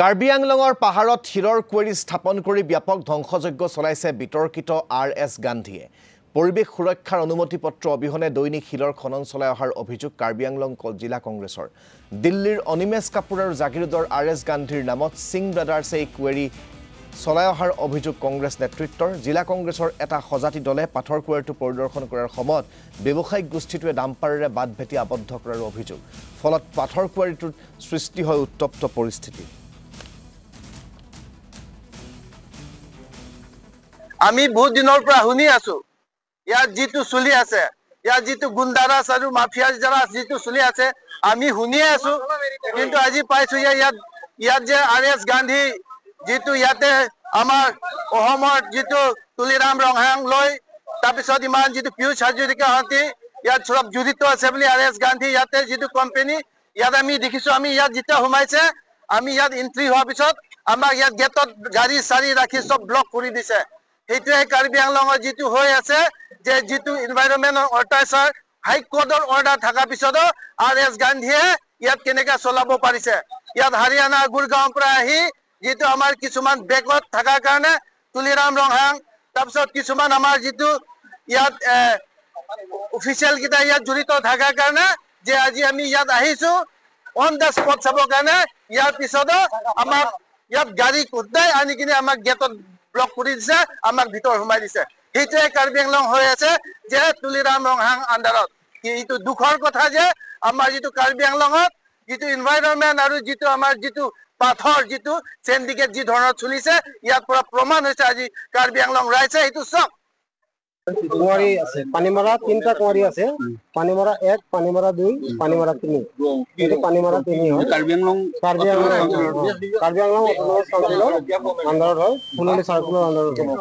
কাৰ্বি আংলঙৰ পাহাৰত হিৰৰ কুৱেৰী স্থাপন কৰি ব্যাপক ধ্বংসযজ্ঞ চলাইছে বিতৰ্কিত আৰ.এছ. গান্ধীয়ে। পৰিৱেশ সুৰক্ষাৰ অনুমতি পত্ৰ অবিহনে দৈনিক হিলৰ খনন চলাই অহাৰ অভিযোগ কাৰ্বি আংলং জিলা কংগ্ৰেছৰ। দিল্লীৰ অনিমেশ কাপুৰ আৰু জাগিৰোডৰ আৰ.এছ. গান্ধীৰ নামত সিং ব্ৰাদাৰ্ছে এই কুৱেৰী চলাই অহাৰ অভিযোগ কংগ্ৰেছ নেতৃত্বৰ। জিলা কংগ্ৰেছৰ এটা সজাতি দলে পাথৰ কুৱেৰীটো পৰিদৰ্শন কৰাৰ সময়ত ব্যৱসায়িক গোষ্ঠীটোৱে ডাম্পাৰেৰে বাট ভেটি আবদ্ধ কৰাৰ অভিযোগ। ফলত পাথৰ কুৱেৰীটোত সৃষ্টি হয় উত্তপ্ত পৰিস্থিতি। আমি বহুত দিনৰ পৰা শুনি আছো ইয়াত যেটো চলি আছে, ইয়াত যেটো গুণ্ডাৰাজ আৰু মাফিয়াজ যারা যেটো চলি আছে আমি শুনি আছো। কিন্তু আজি পাইছো ইয়াত যে আৰ.এছ. গান্ধী যেটো ইয়াতে আমাৰ অসমৰ যেটো তুলিৰাম ৰংহাং লৈ তাৰপিছত ইমান যেটো পিয়ুষ হাজৰিকা হতি ইয়াত সব জড়িত আছে বুলি আৰ.এছ. গান্ধী ইয়াতে যেটো কোম্পানী ইয়াত আমি দেখিছো। আমি ইয়াত যেটা সোমাইছে, আমি ইয়াত এন্ট্ৰি হোৱাৰ পিছত আমাক ইয়াত গেটত গাড়ী চাৰি ৰাখি সব ব্লক কৰি দিছে। এইটোৱে কাৰ্বি আংলঙৰ যেটো হৈ আছে যে যেটো এনভাইৰনমেন্ট অৰ্টাইচাৰ হাইকোৰ্টৰ অৰ্ডাৰ থকাৰ পিছতো আৰ.এছ. গান্ধীয়ে ইয়াত কেনেকৈ চলাব পাৰিছে। ইয়াত হাৰিয়ানা গুৰগাঁৱৰ পৰা আহি যেটো আমাৰ কিছুমান বেকত থকাৰ কাৰণে তুলিৰাম ৰংহাং তাৰপিছত কিছুমান আমাৰ যেটো ইয়াত অফিচিয়েল কেইটা ইয়াত জড়িত থকাৰ কাৰণে যে আজি আমি ইয়াত আহিছো অন দ্য স্পট চাবৰ কাৰণে। ইয়াৰ পিছতো আমাক ইয়াত গাড়ী কুদাই আনি কিনে আমাক গেটত ব্লক কৰি দিছে, আমাক ভিতৰ সোমাই দিছে। সেইটোৱে কাৰ্বি আংলং হৈ আছে যে তুলিৰাম ৰংহাং আণ্ডাৰত। এইটো দুখৰ কথা যে আমাৰ যেটো কাৰ্বি আংলঙত যেটো এনভাইৰনমেন্ট আৰু যেটো আমাৰ যেটো পাথৰ যেটো চেণ্ডিকেট যি ধৰণত চলিছে ইয়াৰ পৰা প্ৰমাণ হৈছে আজি কাৰ্বি আংলং ৰাইজে এইটো চব কুঁৱাৰী আছে। পানীমৰা তিনিটা কুঁৱাৰী আছে, পানীমৰা 1, পানীমৰা 2, পানীমৰা 3। এইটো পানীমৰা 3 হয়। কাৰ্বি আংলং অট'নমাছ কাউন্সিলৰ আণ্ডাৰত হয়, ফুলনি চাৰ্কুলৰ আণ্ডাৰত হয়।